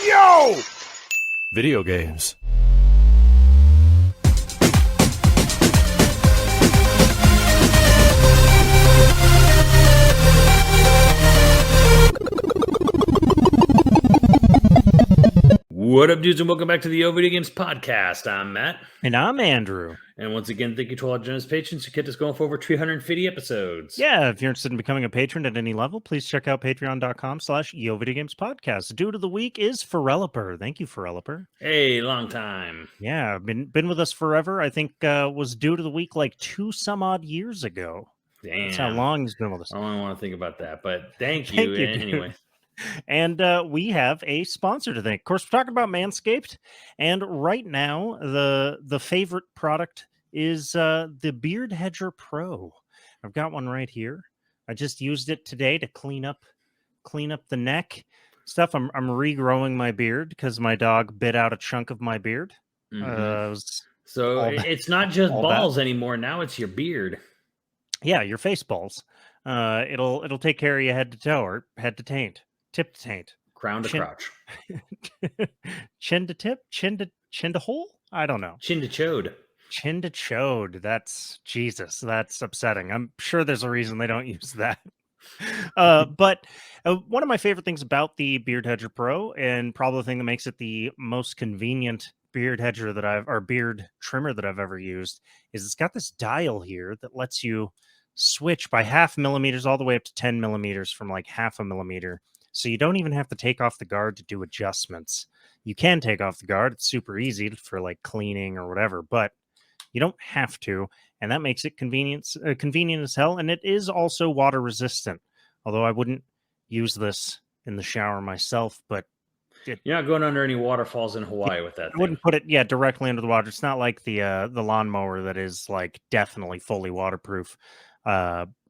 Yo! Video games. What up, dudes, and welcome back to the YoVideogames podcast. I'm Matt. And I'm Andrew. And once again, thank you to all our generous patrons who kept us going for over 350 episodes. Yeah, if you're interested in becoming a patron at any level, please check out patreon.com/YoVideogamespodcast. Dude of the week is Foreliper. Thank you, Foreliper. Hey, long time. Yeah, been with us forever. I think was Dude of the week like 2 some odd years ago. Damn. That's how long he's been with us. I don't want to think about that, but thank you anyway. And we have a sponsor to thank. Of course, we're talking about Manscaped, and right now the favorite product is the Beard Hedger Pro. I've got one right here. I just used it today to clean up the neck stuff. I'm regrowing my beard because my dog bit out a chunk of my beard. So it's not just balls anymore. Now it's your beard. Yeah, your face balls. It'll take care of you head to toe or head to taint. Tip to taint. Crown to crotch. Chin to tip? Chin to hole? I don't know. Chin to chode. Chin to chode. That's Jesus. That's upsetting. I'm sure there's a reason they don't use that. But one of my favorite things about the Beard Hedger Pro, and probably the thing that makes it the most convenient beard hedger beard trimmer that I've ever used, is it's got this dial here that lets you switch by 0.5 millimeters all the way up to 10 millimeters from like 0.5 millimeter. So you don't even have to take off the guard to do adjustments. You can take off the guard. It's super easy for like cleaning or whatever, but you don't have to. And that makes it convenient as hell. And it is also water resistant. Although I wouldn't use this in the shower myself, but you're not going under any waterfalls in Hawaii with that. I wouldn't put it, directly into the water. It's not like the lawnmower that is like definitely fully waterproof.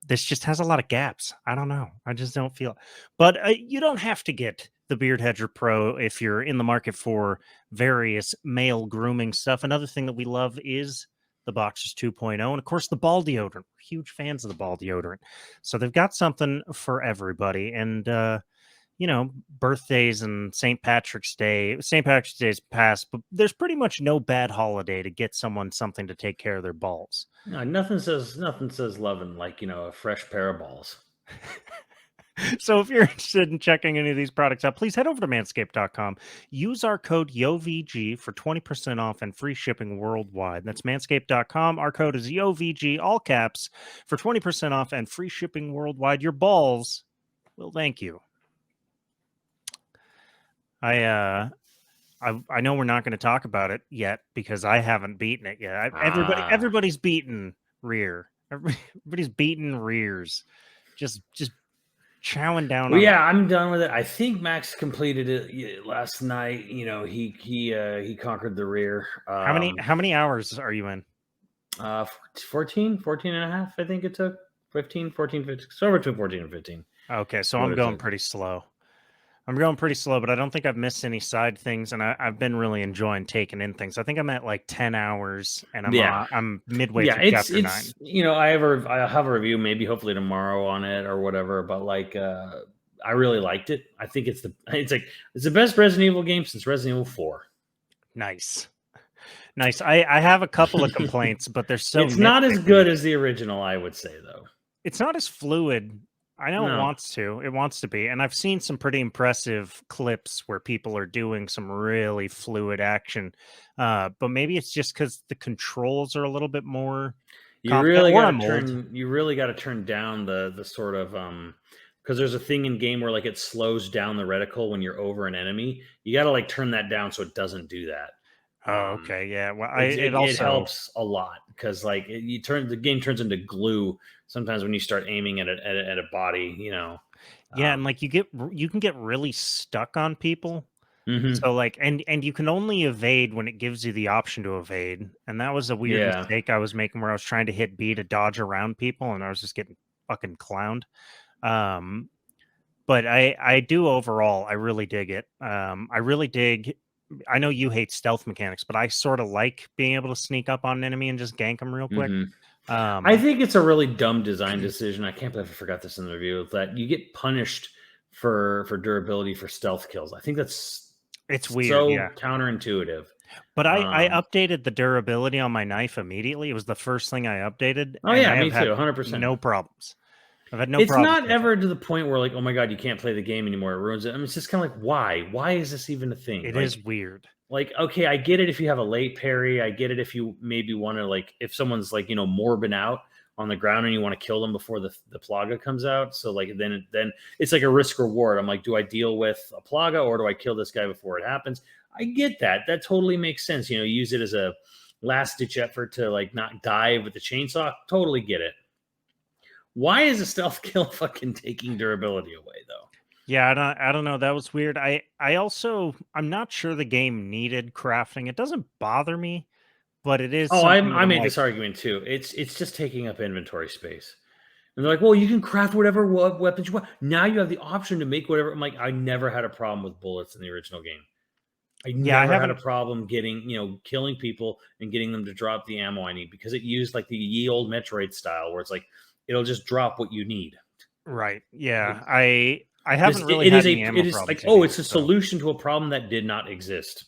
This just has a lot of gaps. I don't know. I just don't feel. But you don't have to get the Beard Hedger Pro if you're in the market for various male grooming stuff. Another thing that we love is the Boxers 2.0. And of course, the ball deodorant. We're huge fans of the ball deodorant. So they've got something for everybody. And, birthdays and St. Patrick's Day. St. Patrick's Day is past, but there's pretty much no bad holiday to get someone something to take care of their balls. No, nothing says loving like, a fresh pair of balls. So if you're interested in checking any of these products out, please head over to manscaped.com. Use our code YoVG for 20% off and free shipping worldwide. That's manscaped.com. Our code is YoVG, all caps, for 20% off and free shipping worldwide. Your balls will thank you. I know we're not going to talk about it yet because I haven't beaten it yet. Everybody's beaten rear. Everybody's beaten rears. Just chowing down. Well, I'm done with it. I think Max completed it last night. He conquered the rear. How many hours are you in? 14 and a half. I think it took 14, 15. Somewhere between 14 and 15. Okay, so I'm going pretty slow. But I don't think I've missed any side things, and I've been really enjoying taking in things. I think I'm at like 10 hours, and I'm midway through chapter 9. I have a review maybe hopefully tomorrow on it or whatever, but like I really liked it. I think it's the best Resident Evil game since Resident Evil 4. Nice. I have a couple of complaints, but they're so it's not as good as the original, I would say, though. It's not as fluid. I know it wants to be. And I've seen some pretty impressive clips where people are doing some really fluid action. But maybe it's just because the controls are a little bit more. You really got to turn down the sort of because there's a thing in game where like it slows down the reticle when you're over an enemy. You got to like turn that down so it doesn't do that. Oh, okay, yeah. Well, it helps a lot because like the game turns into glue sometimes when you start aiming at a body, Yeah, and like you can get really stuck on people. Mm-hmm. So like, and you can only evade when it gives you the option to evade, and that was a weird mistake I was making where I was trying to hit B to dodge around people, and I was just getting fucking clowned. But I do overall. I really dig it. I really dig. I know you hate stealth mechanics, but I sort of like being able to sneak up on an enemy and just gank them real quick. Mm-hmm. I think it's a really dumb design decision. I can't believe I forgot this in the review, that you get punished for durability for stealth kills. I think that's weird, so yeah. counterintuitive. But I updated the durability on my knife immediately. It was the first thing I updated. Oh and yeah, I me have had too, 100%. no problems. I've had no It's problems not with ever to the point where like, oh my god, you can't play the game anymore. It ruins it. I mean, it's just kind of like, why? Why is this even a thing? it. It is weird. Like, okay, I get it if you have a late parry. I get it if you maybe want to like if someone's like, morbing out on the ground and you want to kill them before the plaga comes out. So like then it's like a risk reward. I'm like, do I deal with a plaga or do I kill this guy before it happens? I get that. That totally makes sense. Use it as a last ditch effort to like not die with the chainsaw. Totally get it. Why is a stealth kill fucking taking durability away though? Yeah, I don't know. That was weird. I'm not sure the game needed crafting. It doesn't bother me, but it is Oh, something that I I'm made like, this argument too. It's just taking up inventory space. And they're like, well, you can craft whatever weapons you want. Now you have the option to make whatever. I'm like, I never had a problem with bullets in the original game. I yeah, I never had a haven't. problem getting, killing people and getting them to drop the ammo I need because it used like the ye old Metroid style where it's like it'll just drop what you need. Right. Yeah. It, I this haven't really it had is any ammo it is like, problems oh, either. it's a So solution to a problem that did not exist.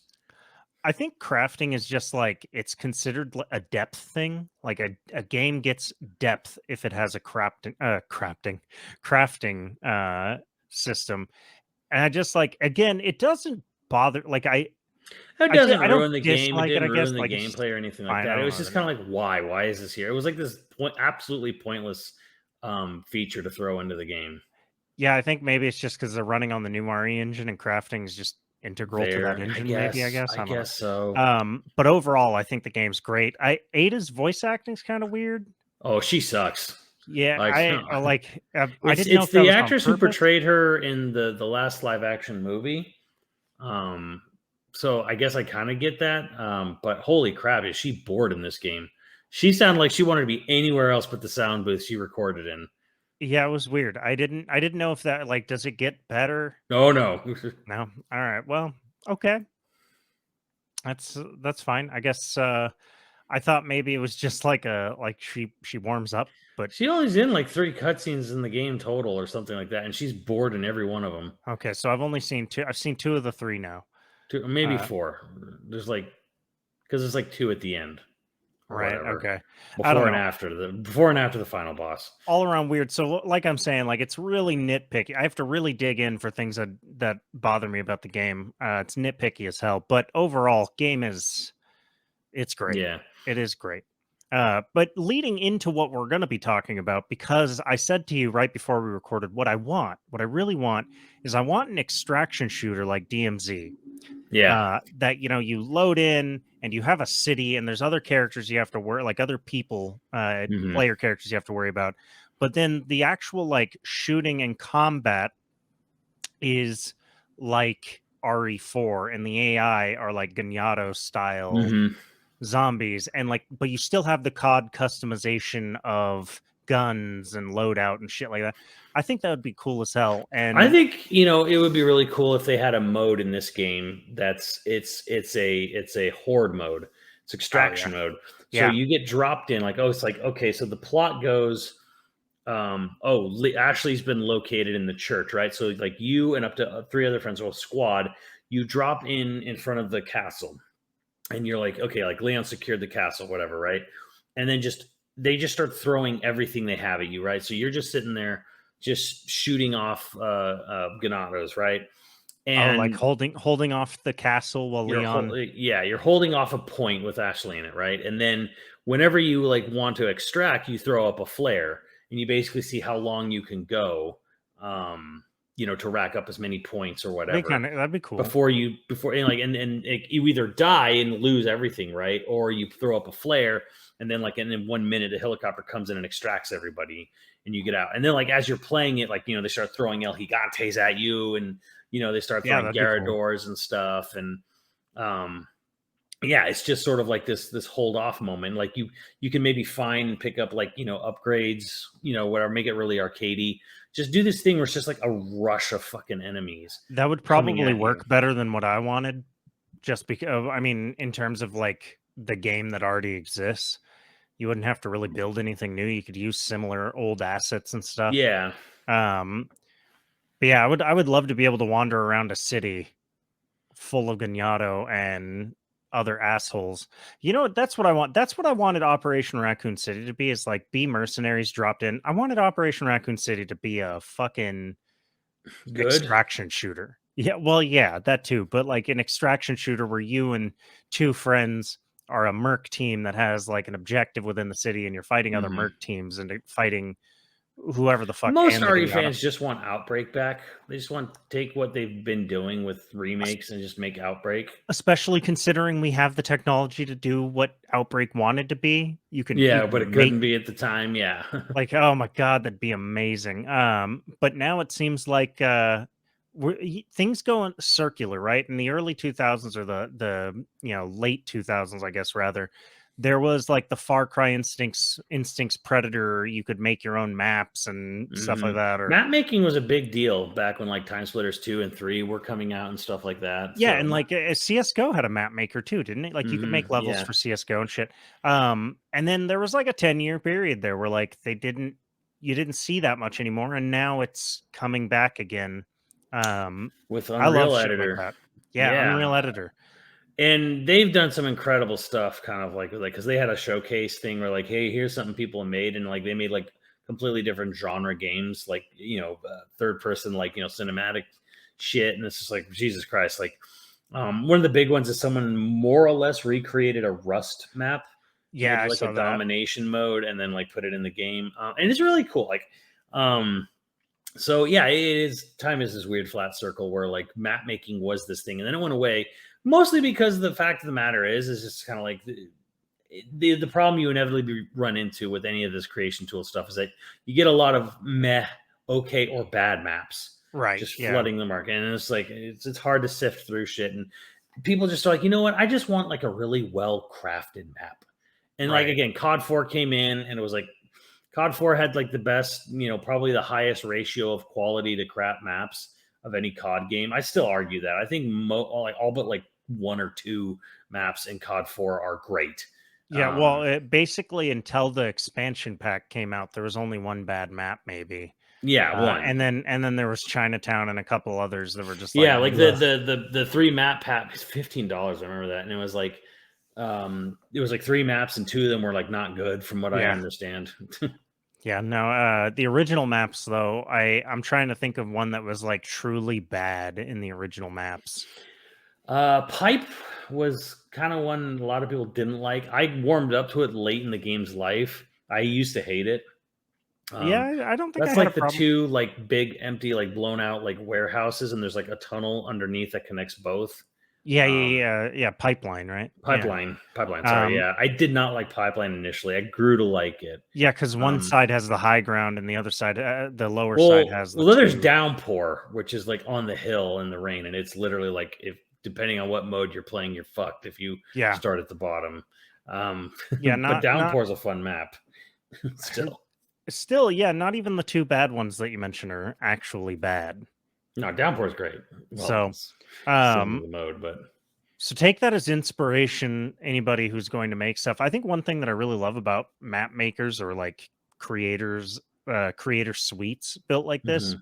I think crafting is just like it's considered a depth thing. Like a game gets depth if it has a crafting system. And I just like again, it doesn't bother. Like It doesn't I don't ruin the game. It dislike it. I didn't guess ruin the like it's just gameplay or anything like fine. I that. It don't was know. just kind of like, why? Why is this here? It was like this absolutely pointless feature to throw into the game. Yeah, I think maybe it's just because they're running on the new RE engine and crafting is just integral to that There, engine. Maybe I guess I I don't guess so. know. But overall, I think the game's great. Ada's voice acting is kind of weird. Oh, she sucks. Yeah, Like, I didn't know it's if that the was on actress who purpose. portrayed her in the last live action movie. Um, so I guess I kind of get that. But holy crap, is she bored in this game? She sounded like she wanted to be anywhere else but the sound booth she recorded in. Yeah, it was weird. I didn't know if that like does it get better? Oh no. No. All right. Well, okay. That's fine. I guess I thought maybe it was just like she warms up, but She only's in like 3 cutscenes in the game total or something like that, and she's bored in every one of them. okay, so I've only seen two. I've seen two of the three now. 2, maybe Uh 4. There's like because there's like 2 at the end or right, whatever. okay. I don't know. Before and after the final boss. All around weird. So like I'm saying, like it's really nitpicky. I have to really dig in for things that bother me about the game. It's nitpicky as hell, but overall, game is it's great. Yeah. It is great. But leading into what we're going to be talking about, because I said to you right before we recorded, what I really want is I want an extraction shooter like DMZ. Yeah. That you load in and you have a city and there's other characters you have to worry, like other people, Mhm. player characters you have to worry about, but then the actual like shooting and combat is like RE4 and the AI are like Ganyato style Mhm. zombies, and like but you still have the COD customization of guns and loadout and shit like that. I think that would be cool as hell. I And think, it would be really cool if they had a mode in this game that's it's a horde mode. It's oh yeah, extraction mode. So yeah, you get dropped in like, oh, it's like, okay, so the plot goes Ashley's been located in the church, right? So like you and up to 3 other friends, well, squad, you drop in front of the castle and you're like, okay, like Leon secured the castle, whatever, right? And then they just start throwing everything they have at you, right? So you're just sitting there, just shooting off Ganados, right? oh like And holding off the castle while Leon. you're holding off a point with Ashley in it, right? And then whenever you like want to extract, you throw up a flare, and you basically see how long you can go, to rack up as many points or whatever That'd be cool. you either die and lose everything, right? Or you throw up a flare and then like in 1 minute a helicopter comes in and extracts everybody and you get out. And then like as you're playing it, like they start throwing El Gigantes at you and they start Yeah, throwing that'd be cool. Garradors and stuff. And yeah, it's just sort of like this hold off moment. Like you can maybe find and pick up like upgrades, whatever, make it really arcadey. Just do this thing where it's just like a rush of fucking enemies That would coming probably at you. work better than what I wanted, just because I mean in terms of like the game that already exists, you wouldn't have to really build anything new. You could use similar old assets and stuff. Yeah. Um, But yeah, I would love to be able to wander around a city full of Ganado and other assholes. You know, that's what I want. That's what I wanted Operation Raccoon City to be, is like be mercenaries dropped in. I wanted Operation Raccoon City to be a fucking Good. extraction shooter. Yeah, well, yeah, that too. But like an extraction shooter where you and two friends are a merc team that has like an objective within the city, and you're fighting other merc teams and fighting whoever the fuck Most and the RE Ganado. fans just want Outbreak back. They just want to take what they've been doing with remakes and just make Outbreak. Especially considering we have the technology to do what Outbreak wanted to be. You can But it make, couldn't be at the time. Yeah. like, oh my god, that'd be amazing. But now it seems like things go circular, right? In the early 2000s, or the late 2000s, I guess, rather, there was like the Far Cry Instincts Predator. You could make your own maps and stuff like that. Or map making was a big deal back when like Time Splitters 2 and 3 were coming out and stuff like that. yeah, So, and like CS:GO had a map maker too, didn't it? Like you could make levels yeah. for CS:GO and shit. And then there was like a 10-year period there where like you didn't see that much anymore, and now it's coming back again. With I love Unreal shit like Editor. that. Yeah, Unreal Editor. And they've done some incredible stuff, kind of like because they had a showcase thing where like, hey, here's something people made, and like they made like completely different genre games, like third person, like cinematic shit, and it's just like Jesus Christ, like one of the big ones is someone more or less recreated a Rust map, Yeah, made I like saw a that. domination mode, and then like put it in the game, and it's really cool. Like, so yeah, it is. Time is this weird flat circle where like map making was this thing, and then it went away. Mostly because the fact of the matter is just kind of like the problem you inevitably run into with any of this creation tool stuff is that you get a lot of meh, okay, or bad maps, Right. just Yeah. flooding the market, and it's like it's hard to sift through shit, and people just are like, you know what, I just want like a really well crafted map, and like Right. again, COD 4 came in, and it was like COD 4 had like the best, probably the highest ratio of quality to crap maps of any COD game. I still argue that. I think all but like one or two maps in COD 4 are great. Yeah, well, basically until the expansion pack came out, there was only one bad map, maybe. Yeah, one. And then there was Chinatown and a couple others that were just like, yeah, like the three map pack was $15. I remember that, and it was like three maps, and two of them were like not good, from what I understand. Yeah, no, the original maps though, I'm trying to think of one that was like truly bad in the original maps. Pipe was kind of one a lot of people didn't like. I warmed up to it late in the game's life. I used to hate it. Yeah, I don't think that's I had like a the problem. two like big empty like blown out like warehouses, and there's like a tunnel underneath that connects both. Yeah, pipeline, right? Pipeline. Sorry, yeah. I did not like Pipeline initially. I grew to like it. Yeah, because one side has the high ground and the other side, the lower well, side has the then there's two. Downpour, which is like on the hill in the rain, and it's literally like if depending on what mode you're playing, you're fucked if you start at the bottom. Yeah, but Downpour's a fun map. Still, yeah, not even the two bad ones that you mentioned are actually bad. No, Downpour's great. Well, so, the mode, but so take that as inspiration. Anybody who's going to make stuff. I think one thing that I really love about map makers or like creator suites built like this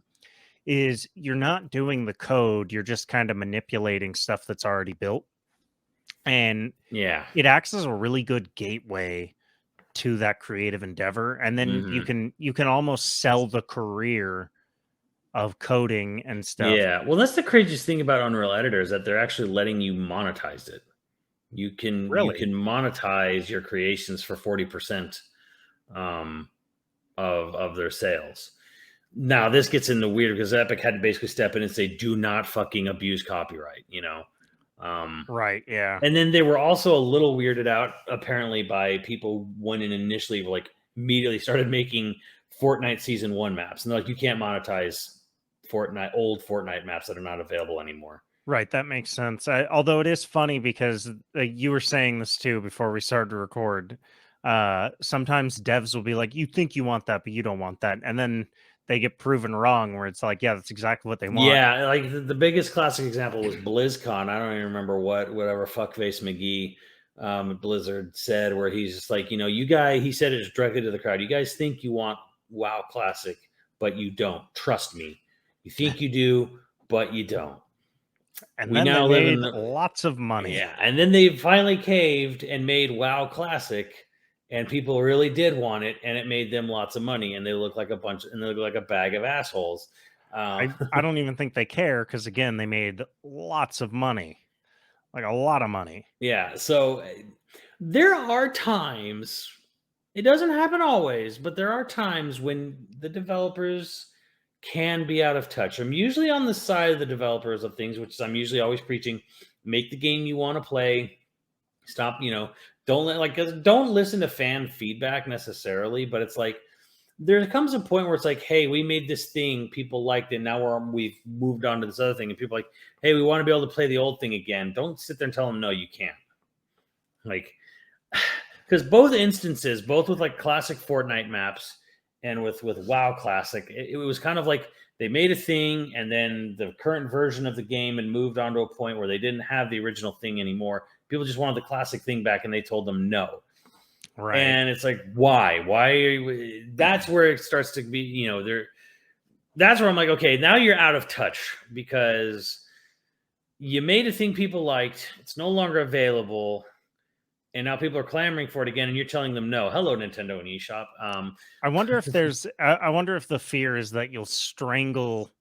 is you're not doing the code. You're just kind of manipulating stuff that's already built, and it acts as a really good gateway to that creative endeavor, and then you can almost sell the career of coding and stuff. Yeah, well, that's the craziest thing about Unreal Editor is that they're actually letting you monetize it. You can monetize your creations for 40% of their sales. Now this gets into weird because Epic had to basically step in and say, "Do not fucking abuse copyright," Right, yeah. And then they were also a little weirded out, apparently, by people when it initially like immediately started making Fortnite Season 1 maps. And they're like, you can't monetize old Fortnite maps that are not available anymore. Right, that makes sense. Although it is funny because you were saying this too before we started to record. Sometimes devs will be like, you think you want that, but you don't want that. And then they get proven wrong where it's like, yeah, that's exactly what they want. Yeah, like the biggest classic example was BlizzCon. I don't even remember whatever fuckface McGee Blizzard said, where he's just like, you guys, he said it just directly to the crowd. You guys think you want WoW Classic, but you don't. Trust me. You think you do, but you don't. And We then they now live made in the, lots of money. yeah, and then they finally caved and made WoW Classic, and people really did want it, and it made them lots of money, and they look like they look like a bag of assholes. I don't even think they care because again, they made lots of money, like a lot of money. Yeah, so there are times, it doesn't happen always, but there are times when the developers can be out of touch. I'm usually on the side of the developers of things, which is I'm usually always preaching, make the game you want to play. Stop, don't let like 'cause don't listen to fan feedback necessarily, but it's like there comes a point where it's like, hey, we made this thing, people liked it, now we've moved on to this other thing, and people are like, hey, we want to be able to play the old thing again. Don't sit there and tell them no, you can't. Like, because both instances, both with like classic Fortnite maps and with WoW Classic, it was kind of like they made a thing, and then the current version of the game and moved on to a point where they didn't have the original thing anymore. People just wanted the classic thing back, and they told them no. Right. And it's like, why? Why? That's where it starts to be. That's where I'm like, okay, now you're out of touch because you made a thing people liked. It's no longer available. And now people are clamoring for it again, and you're telling them no. Hello, Nintendo and eShop. I wonder if there's. I wonder if the fear is that you'll strangle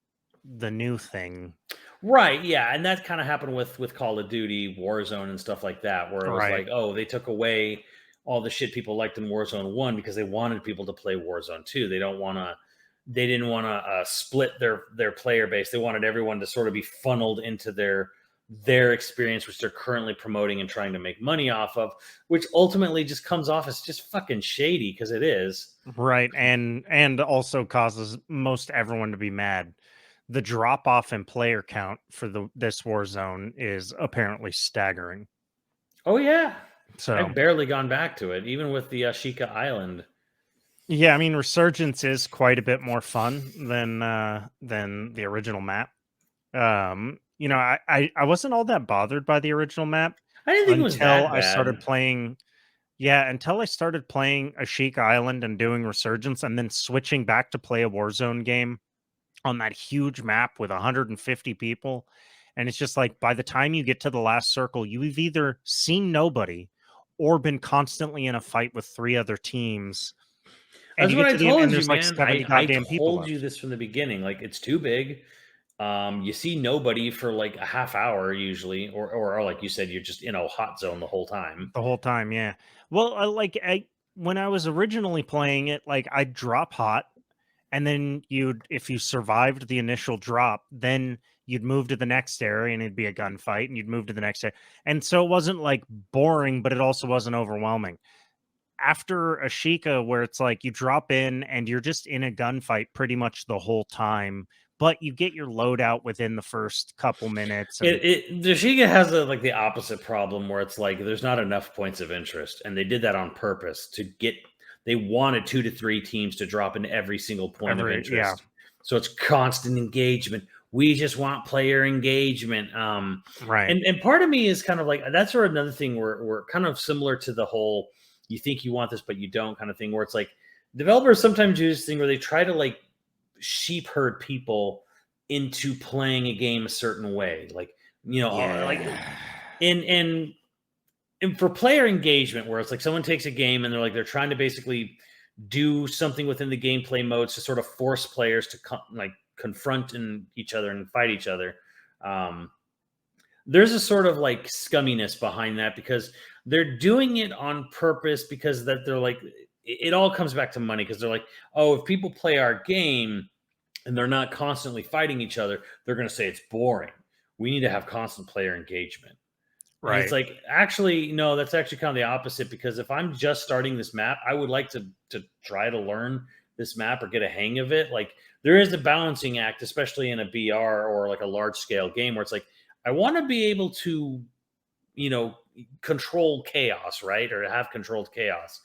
the new thing. Right, yeah, and that kind of happened with Call of Duty, Warzone, and stuff like that, where it was Right. like, oh, they took away all the shit people liked in Warzone 1 because they wanted people to play Warzone 2. They didn't want to split their player base. They wanted everyone to sort of be funneled into their experience, which they're currently promoting and trying to make money off of, which ultimately just comes off as just fucking shady because it is. Right. And also causes most everyone to be mad. The drop off in player count for this war zone is apparently staggering. Oh yeah, So I've barely gone back to it, even with the Ashika Island. yeah, I mean Resurgence is quite a bit more fun than the original map. I wasn't all that bothered by the original map I didn't think it was until that I started bad. playing. Yeah, until I started playing Ashika Island and doing Resurgence and then switching back to play a Warzone game on that huge map with 150 people. And it's just like by the time you get to the last circle, you've either seen nobody or been constantly in a fight with 3 other teams. And That's you what get I to the end and told you, there's like man. 70 I goddamn people told you left this from the beginning. Like it's too big. You see nobody for like a half hour usually, or like you said, you're just in a hot zone the whole time. the whole time. Yeah. Well, when I was originally playing it, like I'd drop hot. And then if you survived the initial drop, then you'd move to the next area and it'd be a gunfight, and you'd move to the next area. And so it wasn't like boring, but it also wasn't overwhelming. After Ashika, where it's like you drop in and you're just in a gunfight pretty much the whole time, but you get your loadout within the first couple minutes. And Dashiga has like the opposite problem where it's like there's not enough points of interest, and they did that on purpose to get. They wanted 2 to 3 teams to drop into every single point of yeah, interest, so it's constant engagement. We just want player engagement. right. And part of me is kind of like that's sort of another thing where we're kind of similar to the whole you think you want this but you don't kind of thing, where it's like developers sometimes do this thing where they try to like sheep herd people into playing a game a certain way, like like Yeah. and for player engagement, where it's like someone takes a game and they're trying to basically do something within the gameplay modes to sort of force players to confront each other and fight each other. Um, there's a sort of like scumminess behind that because they're doing it on purpose because that they're like it all comes back to money because they're like, oh, if people play our game and they're not constantly fighting each other, they're going to say it's boring. We need to have constant player engagement. And it's Right. like, actually, no, that's actually kind of the opposite, because if I'm just starting this map, I would like to try to learn this map or get a hang of it. Like there is a balancing act, especially in a BR or like a large scale game where it's like, I want to be able to, you know, control chaos, right? Or have controlled chaos.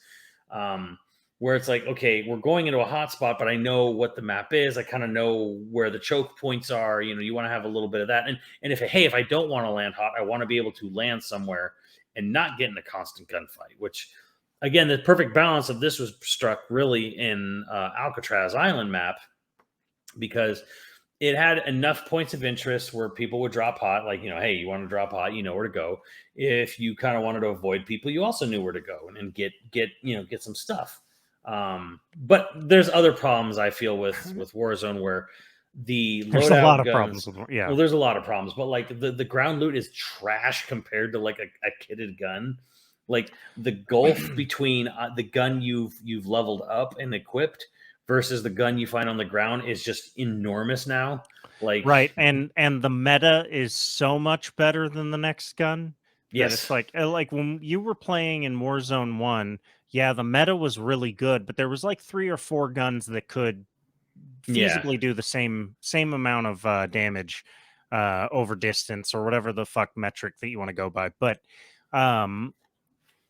Where it's like, okay, we're going into a hotspot, but I know what the map is. I kind of know where the choke points are. You know, you want to have a little bit of that. And if I don't want to land hot, I want to be able to land somewhere and not get in a constant gunfight. Which, again, the perfect balance of this was struck really in Alcatraz Island map, because it had enough points of interest where people would drop hot, like, hey, you want to drop hot, you know where to go. If you kind of wanted to avoid people, you also knew where to go and get some stuff. But there's other problems I feel with Warzone where the There's a lot loadout of problems guns. with yeah. Well, there's a lot of problems, but like the ground loot is trash compared to like a kitted gun. Like the gulf between the gun you've leveled up and equipped versus the gun you find on the ground is just enormous now. Like right, and the meta is so much better than the next gun that it's yes, like when you were playing in Warzone 1, yeah, the meta was really good, but there was like 3 or 4 guns that could yeah, feasibly do the same amount of damage over distance or whatever the fuck metric that you want to go by. But um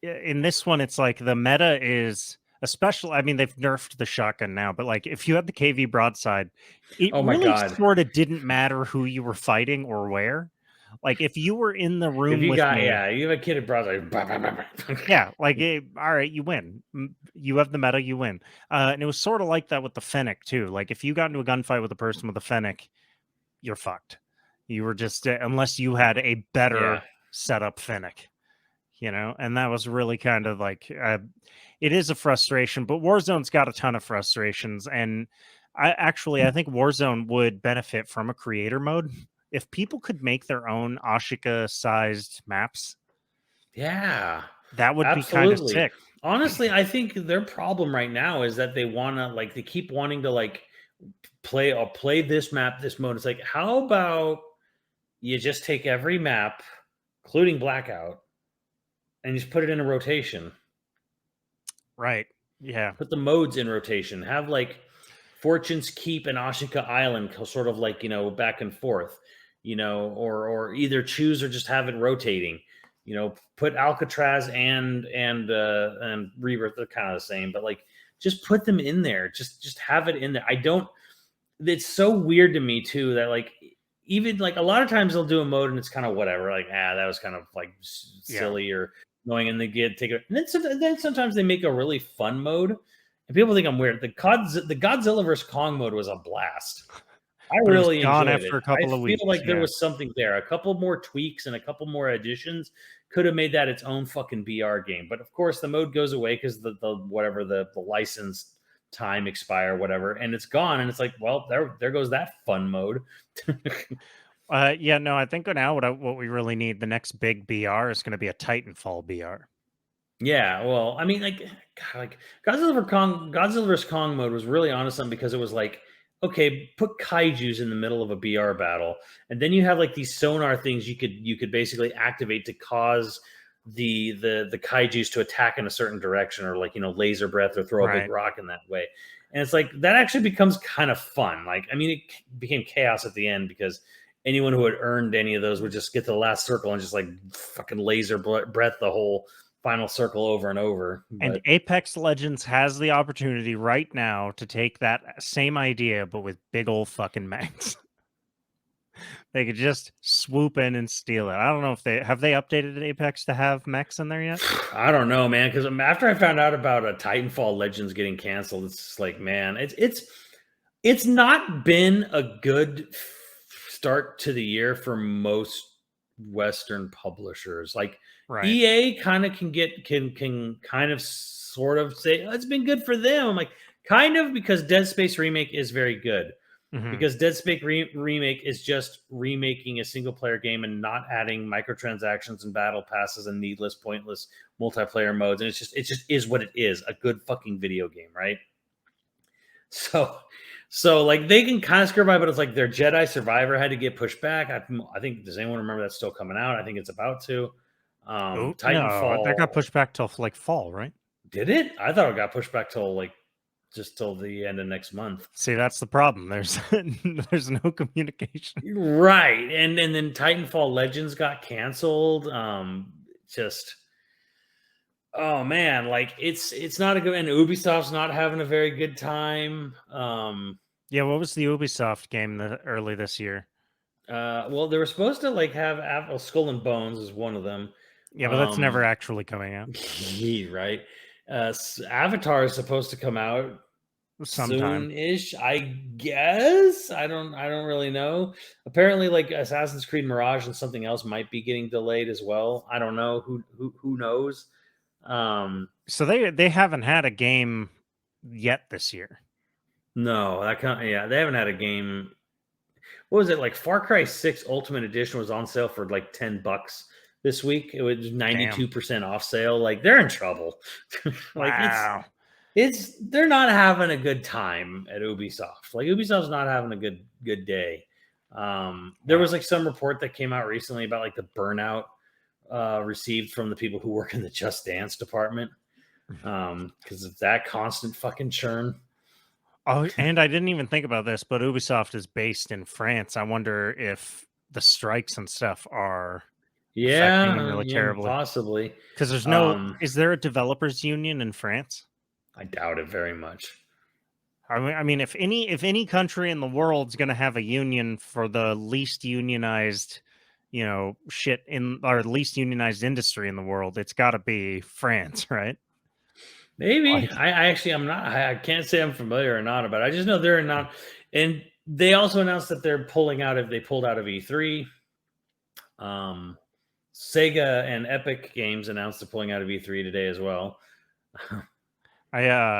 in this one, it's like the meta is especially. I mean, they've nerfed the shotgun now, but like if you had the KV broadside, it oh my really god. sort of didn't matter who you were fighting or where. Like if you were in the If room you with got me, you have a kitted browser, like, bah, bah, bah, bah. yeah, like all right, you win. You have the meta, you win. And it was sort of like that with the Fennec too. Like if you got into a gunfight with a person with a Fennec, you're fucked. You were just unless you had a Yeah. better setup Fennec. And that was really kind of like it is a frustration, but Warzone's got a ton of frustrations, and I think Warzone would benefit from a creator mode if people could make their own Ashika sized maps. Yeah. That would be kind of Absolutely. sick. Honestly, I think their problem right now is that they keep wanting to like play this map, this mode. It's like, how about you just take every map, including Blackout, and just put it in a rotation? Right. Yeah. Put the modes in rotation. Have like Fortune's Keep and Ashika Island sort of like, back and forth, or either choose or just have it rotating. Put Alcatraz and Rebirth, they're kind of the same, but like just put them in there. Just have it in there. I don't It's so weird to me too that like even like a lot of times they'll do a mode and it's kind of whatever, like that was kind of like Yeah. silly or annoying, and they take it. And then sometimes they make a really fun mode, and people think I'm weird. The Godzilla vs Kong mode was a blast. I But it was really gone enjoyed it. after a I couple of feel weeks. like there Yeah. was something there. A couple more tweaks and a couple more additions could have made that its own fucking BR game. But of course, the mode goes away because the whatever the license time expire, whatever, and it's gone. And it's like, well, there goes that fun mode. Yeah, no, I think now what we really need, the next big BR is going to be a Titanfall BR. Yeah, well, I mean, like, God, like Godzilla vs Kong mode was really awesome because it was like, okay, put kaiju's in the middle of a BR battle, and then you have like these sonar things you could basically activate to cause the kaiju's to attack in a certain direction, or like laser breath or throw a big Right. rock in that way. And it's like that actually becomes kind of fun. Like, I mean, it became chaos at the end because anyone who had earned any of those would just get to the last circle and just like fucking laser breath the whole final circle over and over. And But Apex Legends has the opportunity right now to take that same idea, but with big old fucking mechs. They could just swoop in and steal it. I don't know if they updated Apex to have mechs in there yet. I don't know, man. Because after I found out about a Titanfall Legends getting canceled, it's just like, man, it's not been a good start to the year for most Western publishers. Like Right. EA kind of can kind of sort of say, oh, it's been good for them. I'm like, kind of, because Dead Space Remake is very good. Mhm. Because Dead Space Remake is just remaking a single player game and not adding microtransactions and battle passes and needless, pointless multiplayer modes. And it just is what it is, a good fucking video game, right? So like they can kind of screw by, but it's like their Jedi Survivor had to get pushed back. I think, does anyone remember that's still coming out? I think it's about to. Oh, no, Titanfall, that got pushed back till like fall, right? did it? I thought it got pushed back till just till the end of next month. See, that's the problem. There's there's no communication. Right. And then Titanfall Legends got canceled. Just, oh man, like it's not a good, and Ubisoft's not having a very good time. Yeah, what was the Ubisoft game early this year? Well, they were supposed to like have Skull and Bones is one of them. Yeah, but that's never actually coming out. Right. Avatar is supposed to come out sometime. soon-ish, I guess. I don't really know. Apparently, like Assassin's Creed Mirage and something else might be getting delayed as well. I don't know. Who knows? Um, So they haven't had a game yet this year. no, that kind yeah, they haven't had a game. What was it like? Far Cry 6 Ultimate Edition was on sale for like $10 this week. It was Damn. 92% off sale. Like they're in trouble. Like Wow. it's they're not having a good time at Ubisoft. Like Ubisoft's not having a good day. There Wow. was like some report that came out recently about like the burnout received from the people who work in the Just Dance department because of that constant fucking churn. Oh, and I didn't even think about this, but Ubisoft is based in France. I wonder if the strikes and stuff are affecting them Yeah, really yeah, terribly. possibly. Because there's no, Um, is there a developers union in France? I doubt it very much. I mean, if any country in the world's going to have a union for the least unionized, shit in or least unionized industry in the world, it's got to be France, right? Maybe Like, I actually I'm not. I can't say I'm familiar or not about it. I just know they're not. And they also announced that they're pulling out of. They pulled out of E3. Um, Sega and Epic Games announced they're pulling out of E3 today as well.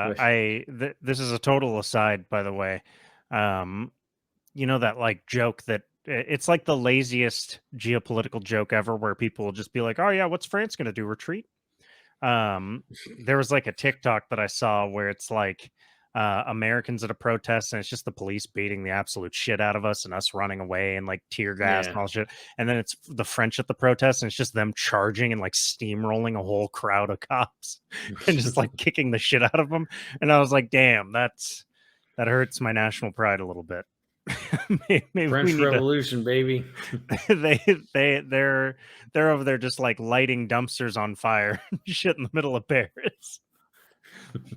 Which this is a total aside, by the way. That like joke that it's like the laziest geopolitical joke ever, where people will just be like, "Oh yeah, what's France going to do? Retreat?" There was like a TikTok that I saw where it's like Americans at a protest, and it's just the police beating the absolute shit out of us and us running away and like tear gas yeah, and all shit. And then it's the French at the protest, and it's just them charging and like steamrolling a whole crowd of cops and just like kicking the shit out of them. And I was like, damn, that hurts my national pride a little bit. Maybe we French need to Revolution, baby. they're over there just like lighting dumpsters on fire shit in the middle of Paris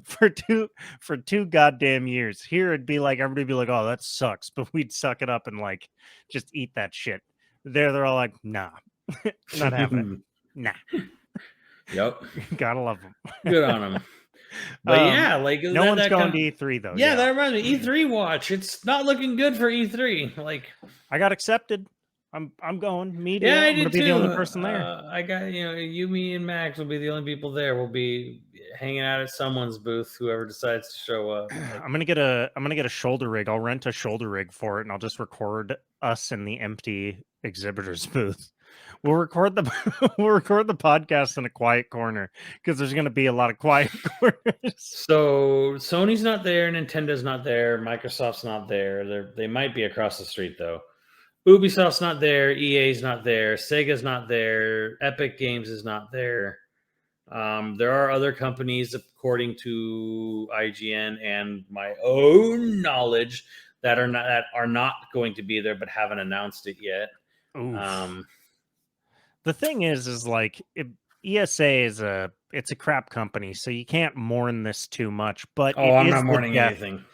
for two goddamn years. Here it'd be like everybody be like, oh, that sucks, but we'd suck it up and like just eat that shit. They're all like, nah, not having it. Nah. Yep, Gotta love them. good on them. But yeah, like No that one's that going kind to of, E3 though. yeah, Yeah, that reminds me. E3 watch. It's not looking good for E3. Like I got accepted. I'm going yeah, media. I I'm gonna did be the only too. person there. I got you, me, and Max will be the only people there. We'll be hanging out at someone's booth. Whoever decides to show up. Like, I'm gonna get a shoulder rig. I'll rent a shoulder rig for it, and I'll just record us in the empty exhibitors booth. We'll record the we'll record the podcast in a quiet corner because there's gonna be a lot of quiet corners. so Sony's not there, Nintendo's not there, Microsoft's not there. They might be across the street though. Ubisoft's not there, EA's not there, Sega's not there, Epic Games is not there. There are other companies, according to IGN and my own knowledge, that are not going to be there, but haven't announced it yet. Oof. Um, The thing is like ESA it's a crap company, so you can't mourn this too much. But oh, it I'm is not the mourning death. anything.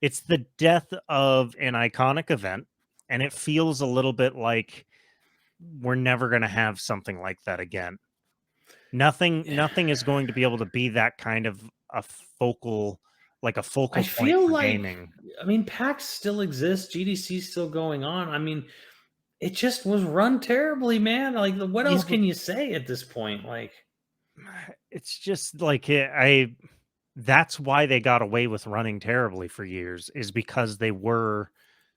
It's the death of an iconic event, and it feels a little bit like we're never going to have something like that again. Nothing is going to be able to be that kind of a focal I point feel for like, gaming. I mean, PAX still exists, GDC's still going on. I mean, it just was run terribly, man. Like, what Yeah, else but can you say at this point? Like, it's just like I that's why they got away with running terribly for years, is because they were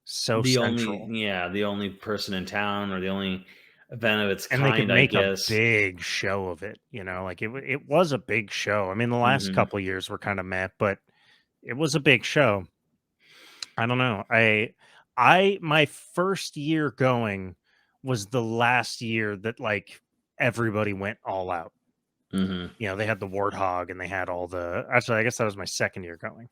so central. the only person in town or the only event of its And they could kind, I make a guess. big show of it, like it was a big show. I mean, the last Hmm. couple of years were kind of meh, but it was a big show. I don't know. My first year going was the last year that like everybody went all out. Hmm. They had the warthog and they had all the actually I guess that was my second year going.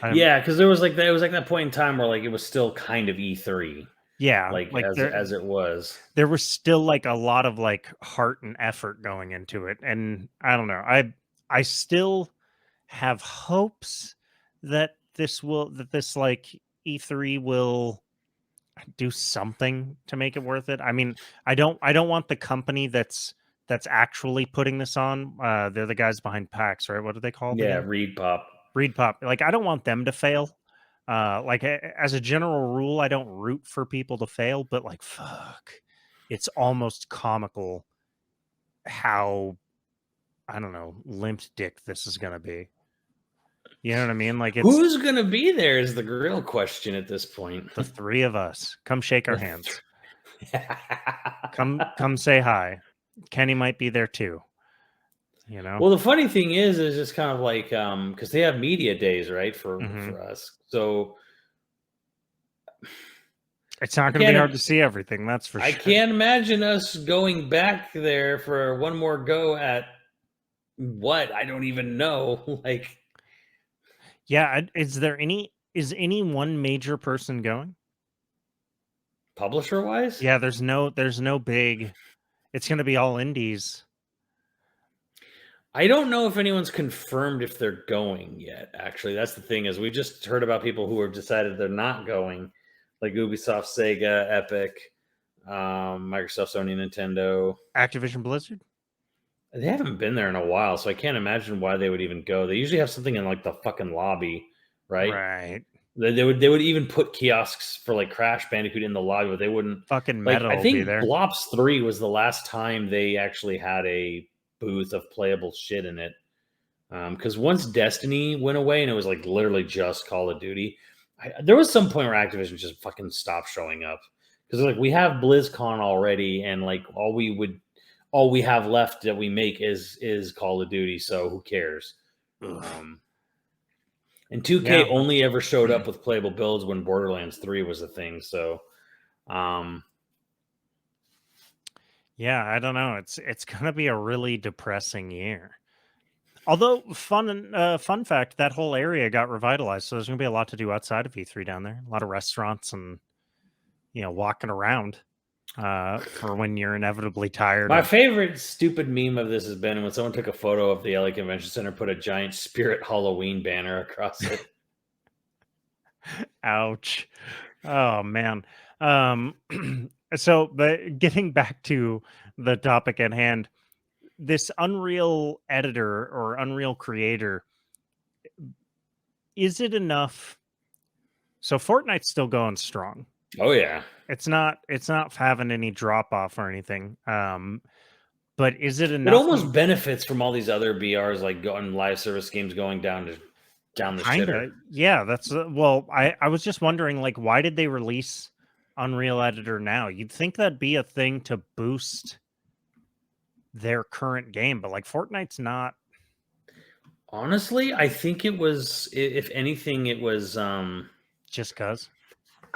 I'm Yeah, because there was like that. It was like that point in time where like it was still kind of E3, Yeah, like like as it was. there was still like a lot of like heart and effort going into it. And I don't know. I still have hopes that this like E3 will do something to make it worth it. I mean, I don't want the company that's that's actually putting this on. They're the guys behind PAX, right? What do they call Yeah, again? Reed Pop. Reed Pop. Like, I don't want them to fail. Like, as a general rule, I don't root for people to fail, but like, fuck, it's almost comical how, I don't know, limp dick this is gonna be. You know what I mean? Like, it's Who's gonna be there is the real question at this point. the three of us. Come shake our hands. Come say hi. Kenny might be there too. You know? Well, the funny thing is just kind of like because they have media days, right, for us. So it's not going to be hard to see everything. That's for sure. I can't imagine us going back there for one more go at what I don't even know. Like, yeah, is any one major person going? Publisher wise? Yeah, there's no big. It's going to be all indies. I don't know if anyone's confirmed if they're going yet. Actually, that's the thing is we just heard about people who have decided they're not going, like Ubisoft, Sega, Epic, Microsoft, Sony, Nintendo, Activision Blizzard. They haven't been there in a while, so I can't imagine why they would even go. They usually have something in like the fucking lobby, right? Right. They would even put kiosks for like Crash Bandicoot in the lobby, but they wouldn't. Fucking Like Metal I will be think there. Blops 3 was the last time they actually had a booth of playable shit in it. Because once Destiny went away and it was like literally just Call of Duty, there was some point where Activision just fucking stopped showing up because like we have BlizzCon already, and like all we have left that we make is Call of Duty, so who cares? And 2K only ever showed up with playable builds when Borderlands 3 was a thing. So, yeah, I don't know. It's gonna be a really depressing year. Although fun fact, that whole area got revitalized, so there's gonna be a lot to do outside of E3 down there. A lot of restaurants and walking around for when you're inevitably tired. My favorite stupid meme of this has been when someone took a photo of the LA Convention Center, put a giant Spirit Halloween banner across it. Ouch. Oh man. So, but getting back to the topic at hand, this Unreal editor or Unreal creator, is it enough? So Fortnite's still going strong. Oh yeah. It's not having any drop off or anything. But is it enough? It almost benefits from all these other BRs like going live service games going down the shitter. Yeah, that's well, I was just wondering, like, why did they release Unreal Editor now? You'd think that'd be a thing to boost their current game, but like Fortnite's not. Honestly, I think it was, if anything, it was just cause.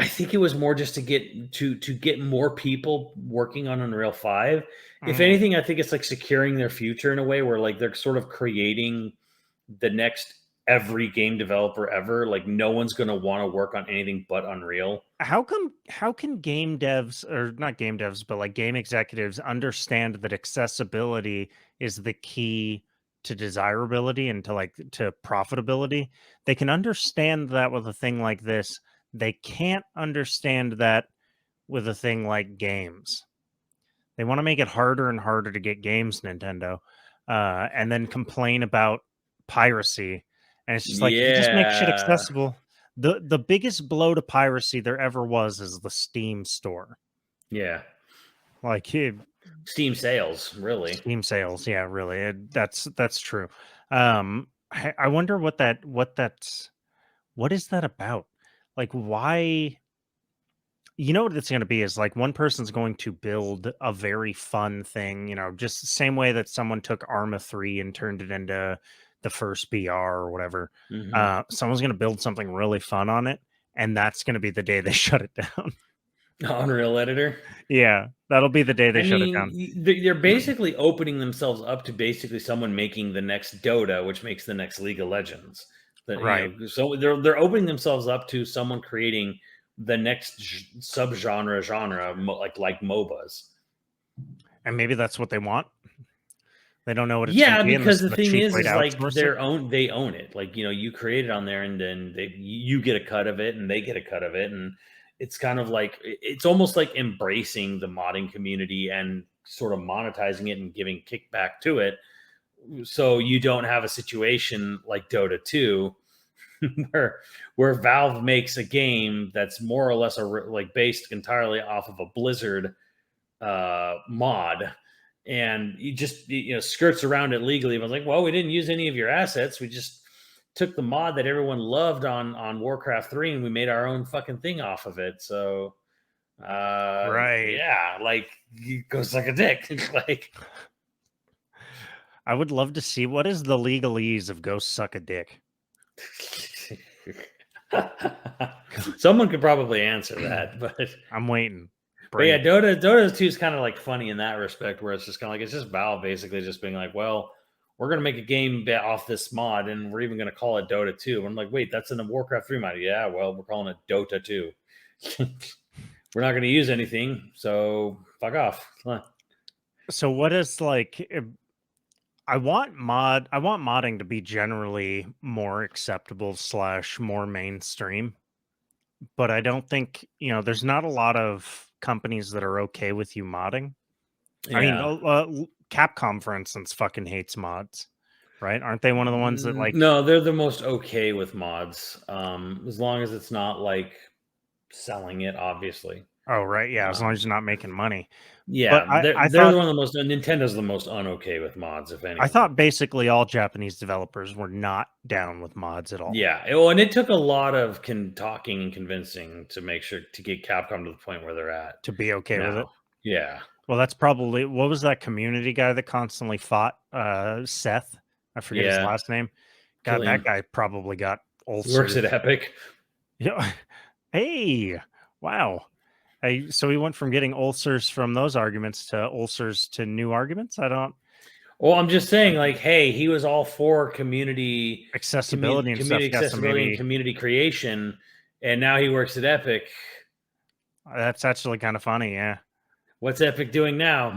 I think it was more just to get more people working on Unreal 5. If anything, I think it's like securing their future in a way where like they're sort of creating the next every game developer ever. Like no one's going to want to work on anything but Unreal. How can game devs, or not game devs, but like game executives understand that accessibility is the key to desirability and to profitability? They can understand that with a thing like this. They can't understand that with a thing like games. They want to make it harder and harder to get games, Nintendo, and then complain about piracy. And it's just like, you just make shit accessible. The biggest blow to piracy there ever was is the Steam store. Yeah. Like Steam sales, really. Steam sales, yeah, really. That's true. I wonder what is that about? Like, why? You know what it's going to be is like one person's going to build a very fun thing, just the same way that someone took Arma 3 and turned it into the first BR or whatever. Someone's going to build something really fun on it, and that's going to be the day they shut it down. Unreal Editor? Yeah, that'll be the day they shut it down. They're basically opening themselves up to basically someone making the next Dota, which makes the next League of Legends. Right. So they're opening themselves up to someone creating the next genre like MOBAs. And maybe that's what they want. They don't know what it's because the thing is like they own it. Like, you create it on there and then you get a cut of it and they get a cut of it. And it's kind of like it's almost like embracing the modding community and sort of monetizing it and giving kickback to it, so you don't have a situation like Dota 2 where Valve makes a game that's more or less like based entirely off of a Blizzard mod, and you just skirts around it legally. But like, well, we didn't use any of your assets. We just took the mod that everyone loved on Warcraft 3 and we made our own fucking thing off of it. So right. yeah, like go suck a dick. Like, I would love to see what is the legalese of go suck a dick. someone could probably answer that, but I'm waiting. But yeah, Dota 2 is kind of like funny in that respect, where it's just kind of like it's just Valve basically just being like, well, we're gonna make a game off this mod, and we're even gonna call it Dota 2. And I'm like, wait, that's in a Warcraft 3 mod. Yeah, well, we're calling it Dota 2. We're not gonna use anything, so fuck off. So what is like? I want modding to be generally more acceptable / more mainstream, but I don't think there's not a lot of companies that are okay with you modding. Yeah. I mean, Capcom, for instance, fucking hates mods, right? Aren't they one of the ones that like? No, they're the most okay with mods, as long as it's not like selling it, obviously. Oh, right, yeah, as long as you're not making money. Yeah, but they're thought, one of the most. Nintendo's the most unokay with mods, if anything. I thought basically all Japanese developers were not down with mods at all. Yeah, well, and it took a lot of talking and convincing to make sure to get Capcom to the point where they're at to be okay with it. Yeah. Well, that's probably what was that community guy that constantly fought Seth? I forget his last name. God, that guy probably got ulcers. Works at Epic. Yeah. Hey, wow. So he went from getting ulcers from those arguments to ulcers to new arguments. Well, I'm just saying, like, hey, he was all for community accessibility and community stuff. accessibility and community creation, and now he works at Epic. That's actually kind of funny, yeah. What's Epic doing now?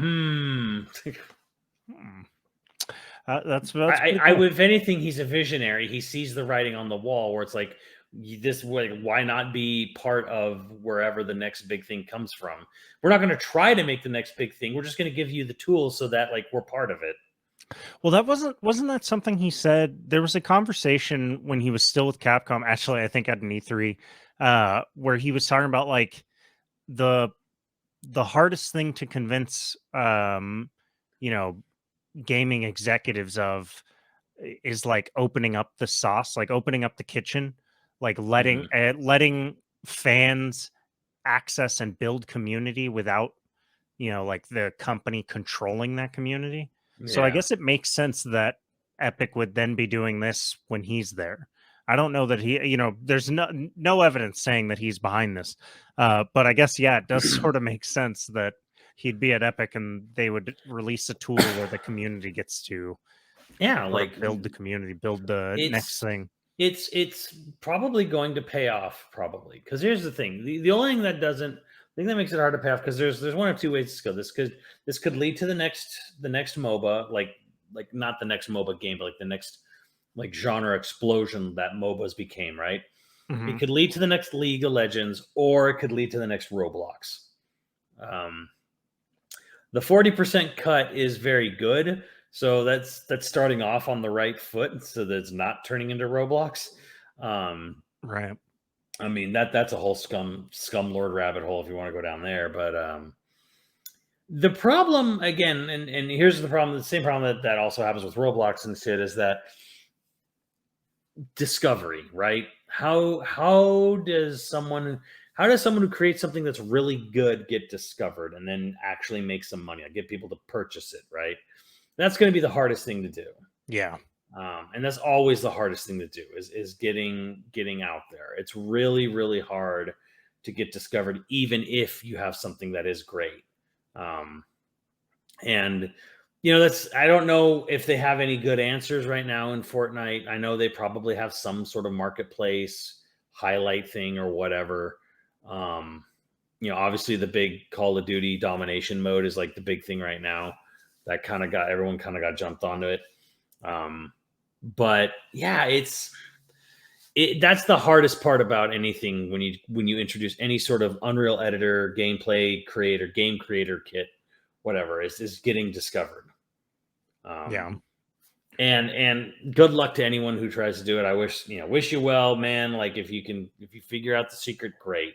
That's cool. cool. If anything, he's a visionary. He sees the writing on the wall where it's like, this way, why not be part of wherever the next big thing comes from? We're not going to try to make the next big thing. We're just going to give you the tools so that like we're part of it. Well, that wasn't that something he said? There was a conversation when he was still with Capcom, actually, I think at an E3, where he was talking about like the hardest thing to convince gaming executives of is like opening up the sauce, like opening up the kitchen, like letting fans access and build community without like the company controlling that community. So I guess it makes sense that Epic would then be doing this when he's there. I don't know that he, there's no evidence saying that he's behind this. But I guess, yeah, it does sort of make sense that he'd be at Epic and they would release a tool where the community gets to like build the community, build the next thing. It's probably going to pay off, probably. Because here's the thing. The only thing that makes it hard to pay off, because there's one of two ways to go. This could lead to the next MOBA, like not the next MOBA game, but like the next like genre explosion that MOBAs became, right? Mm-hmm. It could lead to the next League of Legends, or it could lead to the next Roblox. The 40% cut is very good. So that's starting off on the right foot, so that it's not turning into Roblox. Right. I mean, that's a whole scum lord rabbit hole if you want to go down there. But the problem again, and here's the problem: the same problem that also happens with Roblox and shit is that discovery, right? How does someone who creates something that's really good get discovered and then actually make some money, like get people to purchase it, right? That's going to be the hardest thing to do. Yeah. And that's always the hardest thing to do is getting out there. It's really, really hard to get discovered, even if you have something that is great. And I don't know if they have any good answers right now in Fortnite. I know they probably have some sort of marketplace highlight thing or whatever. Obviously the big Call of Duty domination mode is like the big thing right now. That everyone kind of got jumped onto it. But yeah, That's the hardest part about anything when you introduce any sort of Unreal Editor, gameplay creator, game creator kit, whatever, is getting discovered. Yeah. And good luck to anyone who tries to do it. I wish you well, man. Like if you figure out the secret, great.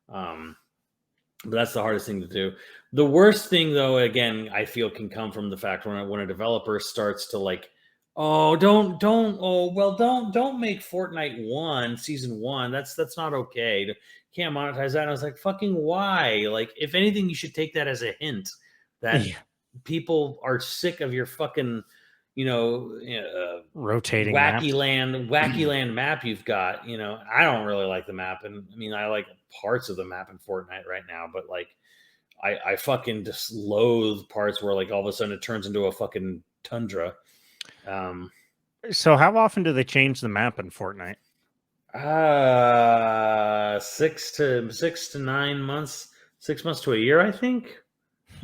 But that's the hardest thing to do. The worst thing, though, again, I feel can come from the fact when a developer starts to like, oh, don't make Fortnite 1 season 1. That's not okay. Can't monetize that. And I was like, fucking why? Like, if anything, you should take that as a hint that people are sick of your fucking, rotating wacky maps. land map you've got. I don't really like the map, and I mean I like parts of the map in Fortnite right now, but like I fucking just loathe parts where like all of a sudden it turns into a fucking tundra. So how often do they change the map in Fortnite? 6 to 9 months, 6 months to a year, I think.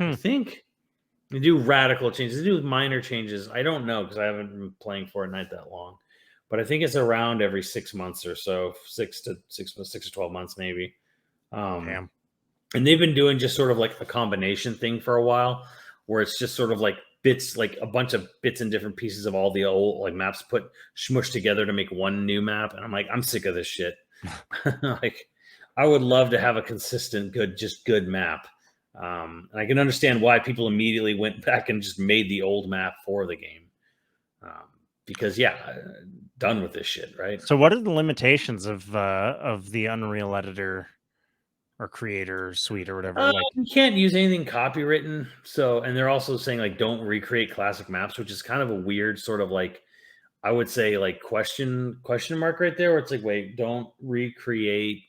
I think they do radical changes. They do minor changes. I don't know because I haven't been playing Fortnite that long, but I think it's around every 6 months or so, 6 to 12 months maybe. Damn. And they've been doing just sort of like a combination thing for a while, where it's just sort of like bits, like a bunch of bits and different pieces of all the old like maps smushed together to make one new map. And I'm like, I'm sick of this shit. Like, I would love to have a consistent, good map. And I can understand why people immediately went back and just made the old map for the game. Because done with this shit, right? So what are the limitations of the Unreal Editor or Creator Suite or whatever? Like, you can't use anything copywritten. So, and they're also saying like don't recreate classic maps, which is kind of a weird sort of like, I would say like question mark right there, where it's like, wait, don't recreate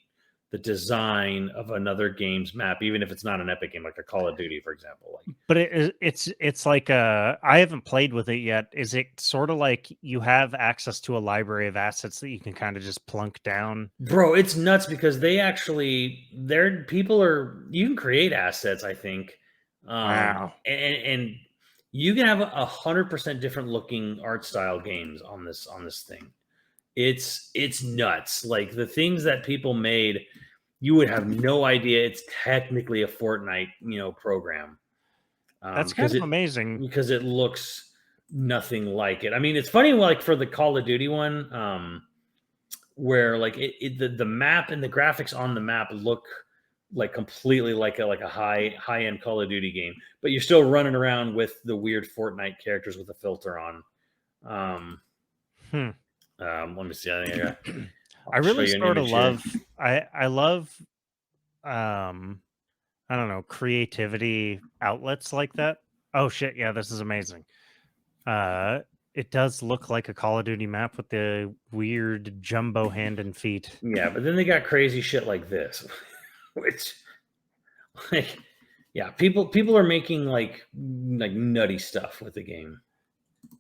the design of another game's map, even if it's not an Epic game, like a Call of Duty, for example. Like, but it's like I haven't played with it yet. Is it sort of like you have access to a library of assets that you can kind of just plunk down? bro, it's nuts because you can create assets, I think. Wow. And you can have 100% different looking art style games on this thing. It's nuts. Like the things that people made, you would have no idea it's technically a Fortnite, program. That's kind of amazing. Because it looks nothing like it. I mean, it's funny, like for the Call of Duty one, where like the map and the graphics on the map look like completely like a high end Call of Duty game, but you're still running around with the weird Fortnite characters with a filter on. Let me see. I really sort of love. I love. I don't know, creativity outlets like that. Oh shit! Yeah, this is amazing. It does look like a Call of Duty map with the weird jumbo hand and feet. Yeah, but then they got crazy shit like this, which, like, yeah, people are making like nutty stuff with the game.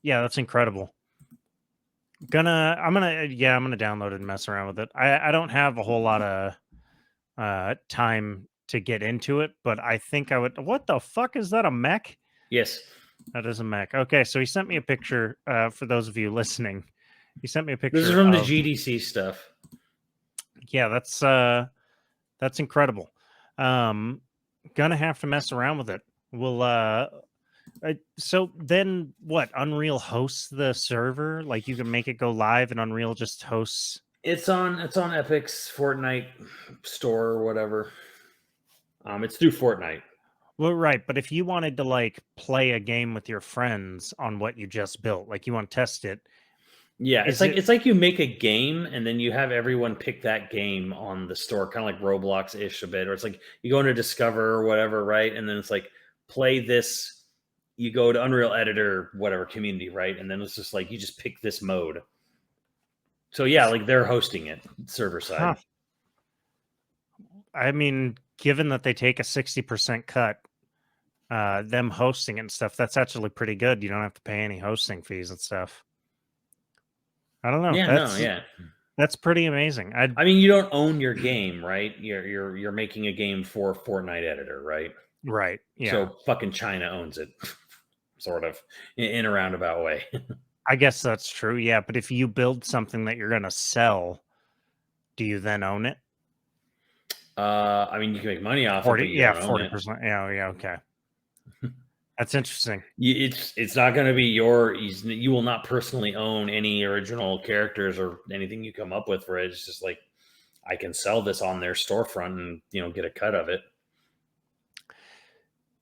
Yeah, that's incredible. I'm gonna download it and mess around with it. I don't have a whole lot of time to get into it, but I think I would. What the fuck is that? A mech? Yes, that is a mech. Okay, so he sent me a picture. For those of you listening, he sent me a picture. This is from the GDC stuff. Yeah, that's incredible. Gonna have to mess around with it. We'll so then what? Unreal hosts the server? Like you can make it go live and Unreal just hosts. It's on Epic's Fortnite store or whatever. It's through Fortnite. Well, right, but if you wanted to like play a game with your friends on what you just built, like you want to test it. Yeah, it's like you make a game and then you have everyone pick that game on the store, kind of like Roblox-ish a bit, or it's like you go into Discover or whatever, right? And then it's like play this. You go to Unreal Editor, whatever community, right? And then it's just like you just pick this mode. So yeah, like they're hosting it server side. Huh. I mean, given that they take a 60% cut, them hosting and stuff, that's actually pretty good. You don't have to pay any hosting fees and stuff. I don't know. Yeah, that's pretty amazing. I mean, you don't own your game, right? You're making a game for Fortnite Editor, right? Right. Yeah. So fucking China owns it, sort of, in a roundabout way. I guess that's true. Yeah, but if you build something that you're gonna sell, do you then own it? I mean, you can make money off 40, it, but you yeah, don't own it. 40%. Yeah, okay. That's interesting. It's not going to be you will not personally own any original characters or anything you come up with for it. It's just like, I can sell this on their storefront and get a cut of it.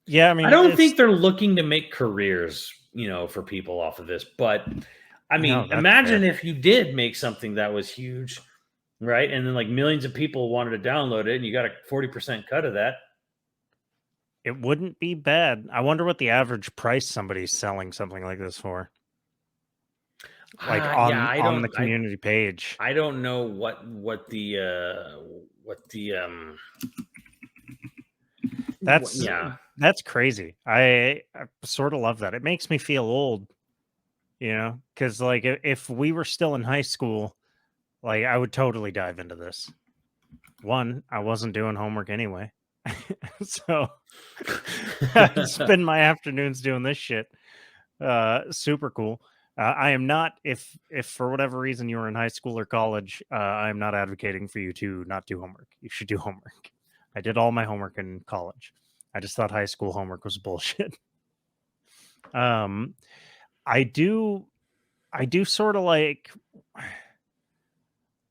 Yeah, I mean, I don't think they're looking to make careers, for people off of this. But I mean, imagine if you did make something that was huge, right? And then like millions of people wanted to download it, and you got a 40% cut of that. It wouldn't be bad. I wonder what the average price somebody's selling something like this for. Like on the community page. I don't know what the that's crazy. I sort of love that. It makes me feel old, because like if we were still in high school, like I would totally dive into this. One, I wasn't doing homework anyway. So I'd spend my afternoons doing this shit. Super cool. I am not, if for whatever reason you were in high school or college, I am not advocating for you to not do homework. You should do homework. I did all my homework in college. I just thought high school homework was bullshit. I do sort of like,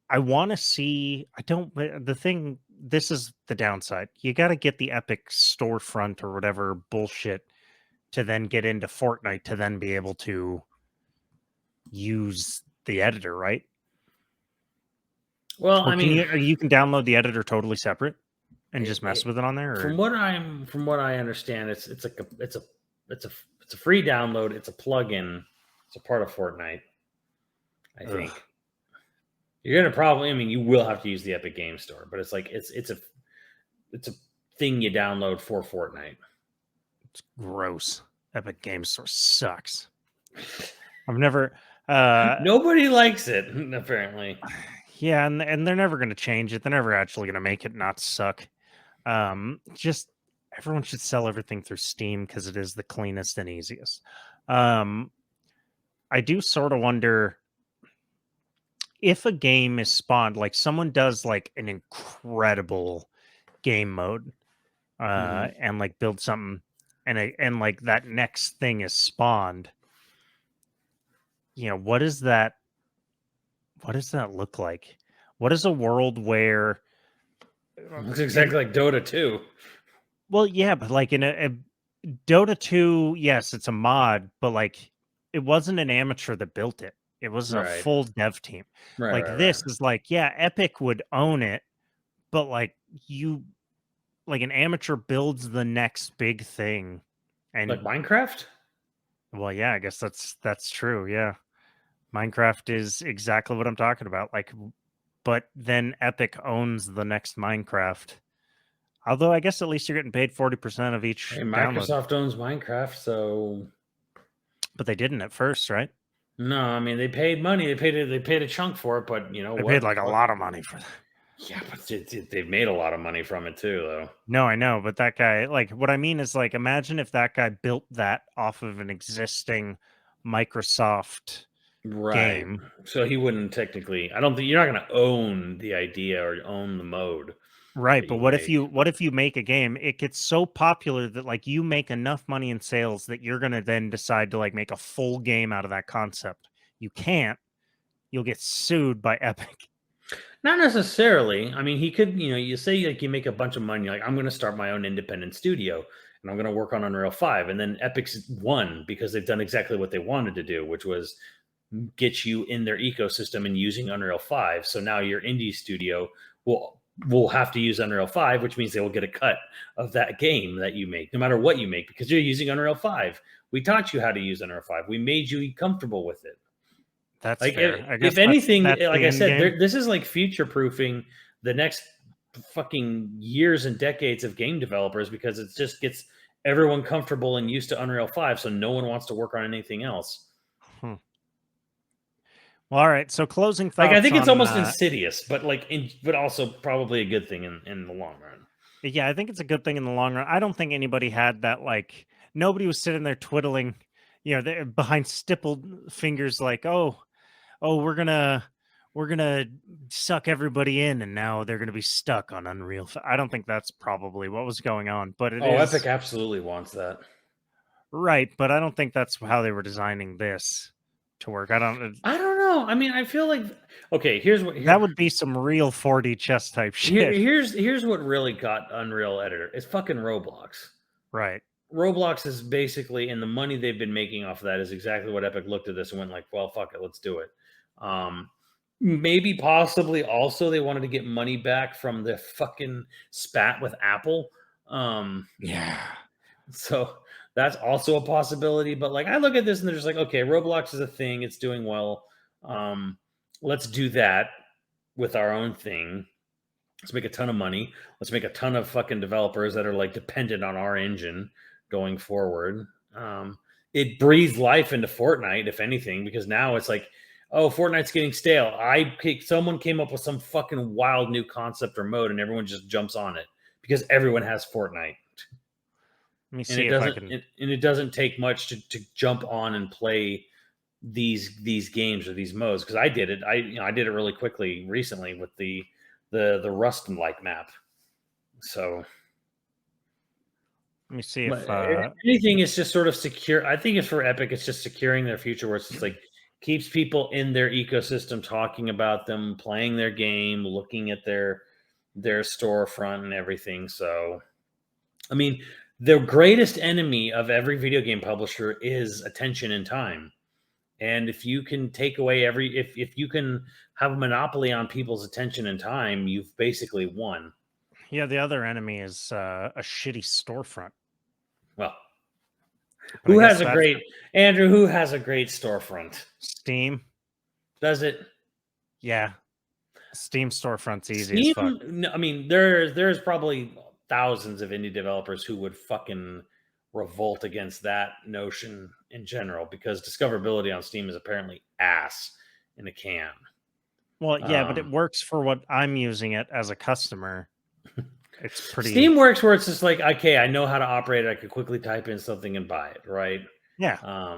I want to see, this is the downside. You got to get the Epic storefront or whatever bullshit to then get into Fortnite to then be able to use the editor, right? Well, I mean, you can download the editor totally separate and just mess with it on there. Or? From what I understand, it's a free download. It's a plugin. It's a part of Fortnite. I think you're gonna probably. I mean, you will have to use the Epic Game Store, but it's like it's a thing you download for Fortnite. It's gross. Epic Game Store sucks. I've never. Nobody likes it, apparently. Yeah, and they're never going to change it. They're never actually going to make it not suck. Just everyone should sell everything through Steam because it is the cleanest and easiest. I do sort of wonder if a game is spawned, like someone does like an incredible game mode, and like build something, and like that next thing is spawned. What does that look like? What is a world where it's exactly like Dota 2? Well, yeah, but like in a Dota 2, yes, it's a mod, but like it wasn't an amateur that built it. It was a full dev team. This is like, yeah, Epic would own it, but like an amateur builds the next big thing. And like Minecraft? Well, yeah, I guess that's true. Yeah. Minecraft is exactly what I'm talking about. Like, but then Epic owns the next Minecraft. Although I guess at least you're getting paid 40% of each. Hey, Microsoft owns Minecraft, so. But they didn't at first, right? No, I mean they paid money. They paid a chunk for it, but they paid like a lot of money for that. Yeah, but they've made a lot of money from it too, though. No, I know, but that guy, like, what I mean is, like, imagine if that guy built that off of an existing Microsoft game. So he wouldn't technically. I don't think you're not going to own the idea or own the mode. Right, but what if you make a game, it gets so popular that like you make enough money in sales that you're going to then decide to like make a full game out of that concept. You can't. You'll get sued by Epic. Not necessarily. I mean, he could, you say like you make a bunch of money, like I'm going to start my own independent studio and I'm going to work on Unreal 5. And then Epic's won because they've done exactly what they wanted to do, which was get you in their ecosystem and using Unreal 5. So now your indie studio will have to use Unreal 5, which means they will get a cut of that game that you make, no matter what you make, because you're using Unreal 5. We taught you how to use Unreal 5. We made you comfortable with it. That's like fair. If anything, like I said, this is like future proofing the next fucking years and decades of game developers, because it just gets everyone comfortable and used to Unreal 5, so no one wants to work on anything else. Well, all right. So closing thoughts. Like I think it's almost insidious, but but also probably a good thing in the long run. Yeah, I think it's a good thing in the long run. I don't think anybody had that. Like nobody was sitting there twiddling, behind stippled fingers, like, oh, we're gonna we're gonna suck everybody in, and now they're gonna be stuck on Unreal. I don't think that's probably what was going on, but it Oh, Epic is absolutely wants that. right. But I don't think that's how they were designing this to work. I don't. I don't know. I mean, I feel like okay. Here's what That would be some real 4D chess type shit. here's what really got Unreal Editor. It's fucking Roblox. Right. Roblox is basically, and the money they've been making off of that is exactly what Epic looked at this and went like, well, fuck it, let's do it. Maybe possibly also they wanted to get money back from the fucking spat with Apple. Yeah. So that's also a possibility. But like I look at this and they're just like, okay, Roblox is a thing, it's doing well. Let's do that with our own thing. Let's make a ton of money. Let's make a ton of fucking developers that are like dependent on our engine going forward. It breathed life into Fortnite, if anything, because now it's like, oh, Fortnite's getting stale. Someone came up with some fucking wild new concept or mode, and everyone just jumps on it because everyone has Fortnite. Let me see if I can. And it doesn't take much to jump on and play these games or these modes, because I did it. I did it really quickly recently with the Rust like map. So Let me see if anything is just sort of secure. I think it's for Epic. It's just securing their future, where it's just like keeps people in their ecosystem, talking about them, playing their game, looking at their storefront and everything. So, I mean, the greatest enemy of every video game publisher is attention and time. And if you can take away if you can have a monopoly on people's attention and time, you've basically won. yeah, the other enemy is a shitty storefront. Well, But who has a great storefront? Steam. Does it? Yeah. Steam storefront's easy as fuck. No, I mean, there's probably thousands of indie developers who would fucking revolt against that notion in general, because discoverability on Steam is apparently ass in a can. Well, yeah, but it works for what I'm using it as a customer. It's pretty. Steam works where it's just like, okay, I know how to operate it. I could quickly type in something and buy it, right? Yeah.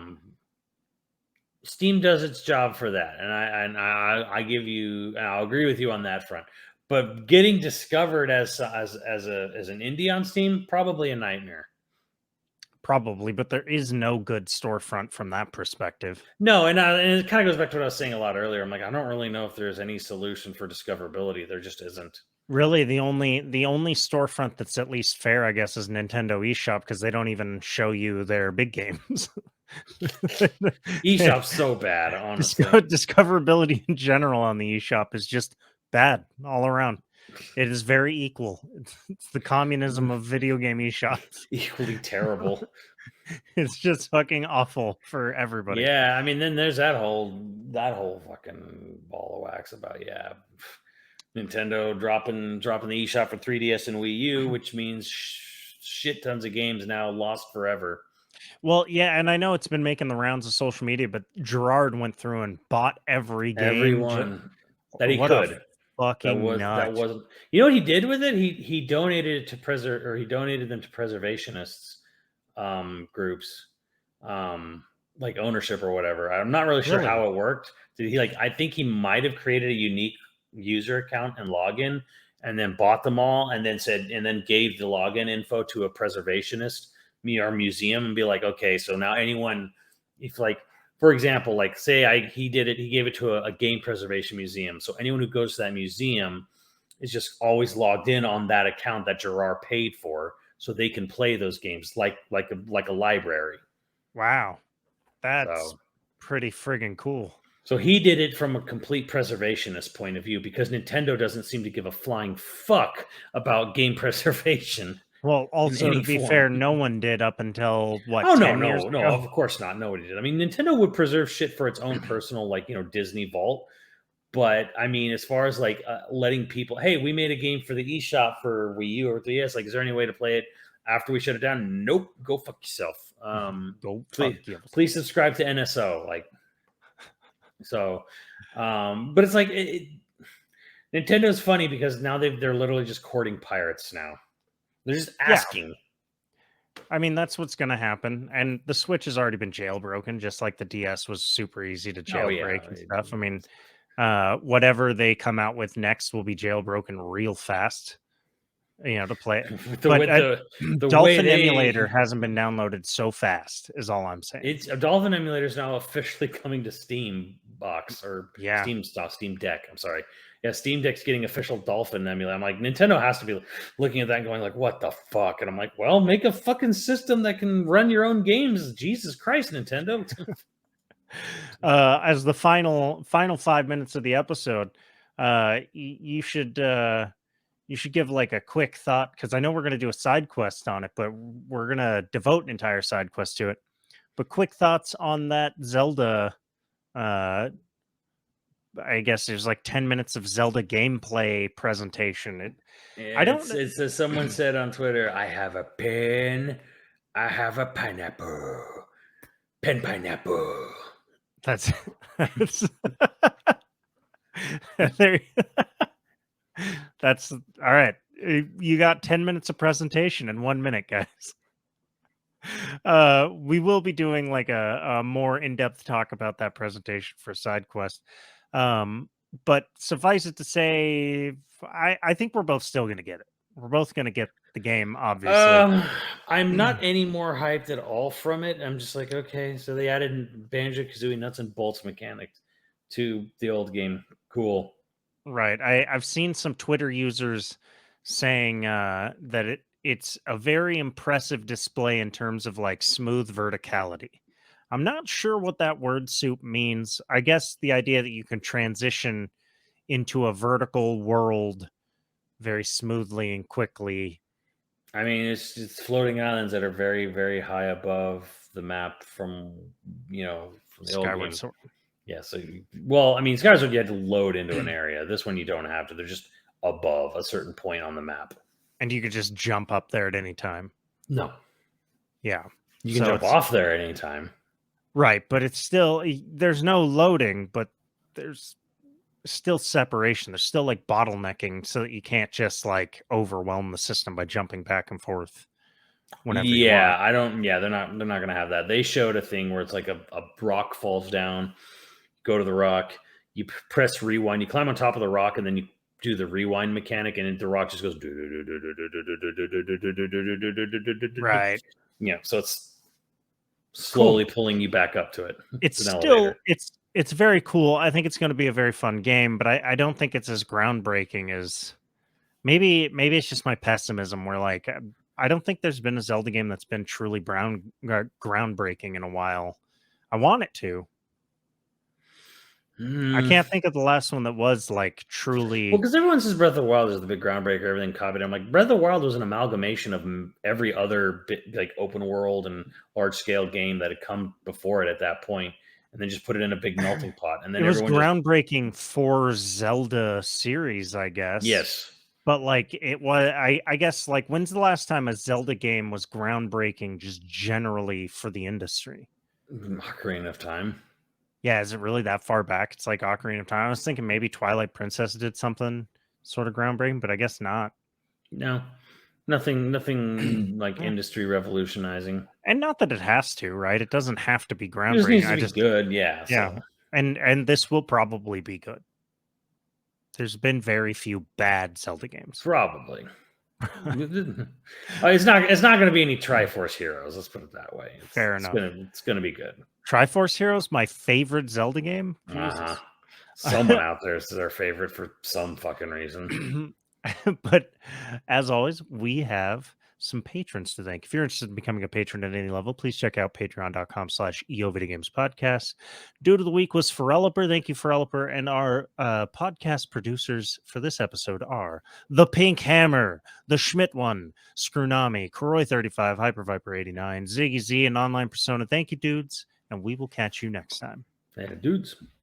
Steam does its job for that, and I give you, I'll agree with you on that front. But getting discovered as an indie on Steam, probably a nightmare. Probably, but there is no good storefront from that perspective. No, and it kind of goes back to what I was saying a lot earlier. I'm like, I don't really know if there's any solution for discoverability. There just isn't. Really, the only storefront that's at least fair, I guess, is Nintendo eShop, because they don't even show you their big games. eShop's so bad, honestly. Discoverability in general on the eShop is just bad all around. It is very equal. It's the communism of video game eShops. Equally terrible. It's just fucking awful for everybody. Yeah, I mean, then there's that whole fucking ball of wax about Nintendo dropping the eShop for 3DS and Wii U, which means shit tons of games now lost forever. Well, yeah, and I know it's been making the rounds of social media, but Gerard went through and bought every game. Everyone that he could. Fucking that wasn't. You know what he did with it? He donated it to he donated them to preservationists groups, like ownership or whatever. I'm not really sure how it worked. Did he I think he might have created a unique user account and login, and then bought them all, and then gave the login info to a preservationist, or museum, and be like, okay, so now anyone, if for example, he gave it to a game preservation museum. So anyone who goes to that museum is just always logged in on that account that Gerard paid for, so they can play those games like a library. Wow. That's pretty friggin' cool. So he did it from a complete preservationist point of view, because Nintendo doesn't seem to give a flying fuck about game preservation. Well, also, to be fair, no one did up until what? Oh, no, of course not. Nobody did. I mean, Nintendo would preserve shit for its own personal, Disney Vault. But I mean, as far as letting people, hey, we made a game for the eShop for Wii U or 3DS. Is there any way to play it after we shut it down? Nope. Go fuck yourself. Please subscribe to NSO. But it's Nintendo's funny, because now they're literally just courting pirates now. They're just asking. Yeah. I mean, that's what's going to happen. And the Switch has already been jailbroken, just like the DS was super easy to jailbreak and stuff. I mean, Whatever they come out with next will be jailbroken real fast, to play it. The Dolphin Emulator hasn't been downloaded so fast, is all I'm saying. It's a Dolphin Emulator is now officially coming to Steam box or Yeah. Steam Deck. I'm sorry. Yeah, Steam Deck's getting official Dolphin Emulator. I'm like, Nintendo has to be looking at that and going like, what the fuck? And I'm like, well, make a fucking system that can run your own games. Jesus Christ, Nintendo. As the final 5 minutes of the episode, you should give like a quick thought, because I know we're going to do a side quest on it, but we're going to devote an entire side quest to it. But quick thoughts on that Zelda. I guess there's like 10 minutes of Zelda gameplay presentation. It's someone said on Twitter, I have a pen, I have a pineapple. Pen pineapple. That's there. That's all right. You got 10 minutes of presentation in 1 minute, guys. We will be doing like a more in-depth talk about that presentation for side quest. But suffice it to say, I think we're both still going to get it. We're both going to get the game, obviously. I'm not any more hyped at all from it. I'm just like, okay, so they added Banjo-Kazooie nuts and bolts mechanics to the old game. Cool. Right. I've seen some Twitter users saying that it's a very impressive display in terms of like smooth verticality. I'm not sure what that word soup means. I guess the idea that you can transition into a vertical world very smoothly and quickly. I mean, it's floating islands that are very, very high above the map from the old game. Sword. Yeah, so Skyward Sword you had to load into an area. This one you don't have to. They're just above a certain point on the map. And you could just jump up there at any time. No. Yeah. You can jump off there at any time. Right, but it's still, there's no loading, but there's still separation. There's still like bottlenecking so that you can't just like overwhelm the system by jumping back and forth whenever you want. They're not gonna have that. They showed a thing where it's like a rock falls down, go to the rock, you press rewind, you climb on top of the rock, and then you do the rewind mechanic, and the rock just goes right. Yeah, so it's slowly pulling you back up to it. It's still it's very cool. I think it's going to be a very fun game, but I don't think it's as groundbreaking as maybe it's just my pessimism where like I don't think there's been a Zelda game that's been truly groundbreaking in a while. I want it to. I can't think of the last one that was like truly. Well, because everyone says Breath of the Wild is the big groundbreaker, everything copied. I'm like, Breath of the Wild was an amalgamation of every other like open world and large scale game that had come before it at that point, and then just put it in a big melting pot. And then it was groundbreaking for Zelda series, I guess. Yes, but like it was, I guess like when's the last time a Zelda game was groundbreaking just generally for the industry? Ocarina of Time. Yeah, is it really that far back? It's like Ocarina of Time. I was thinking maybe Twilight Princess did something sort of groundbreaking, but I guess not. No, nothing like industry revolutionizing. And not that it has to, right? It doesn't have to be groundbreaking. It just needs to be good, yeah. Yeah, so. and this will probably be good. There's been very few bad Zelda games. Probably. It's not going to be any Triforce Heroes. Let's put it that way. Fair enough. It's going to be good. Triforce Heroes, my favorite Zelda game. Someone out there is their favorite for some fucking reason. But as always, we have some patrons to thank. If you're interested in becoming a patron at any level, please check out patreon.com/YoVideogames podcast. Dude of the week was Pharrelliper. Thank you, Pharrelliper. And our podcast producers for this episode are The Pink Hammer, The Schmidt One, Scrunami, Koroi35, Hyperviper89, Ziggy Z, and Online Persona. Thank you, dudes. And we will catch you next time. Later, dudes.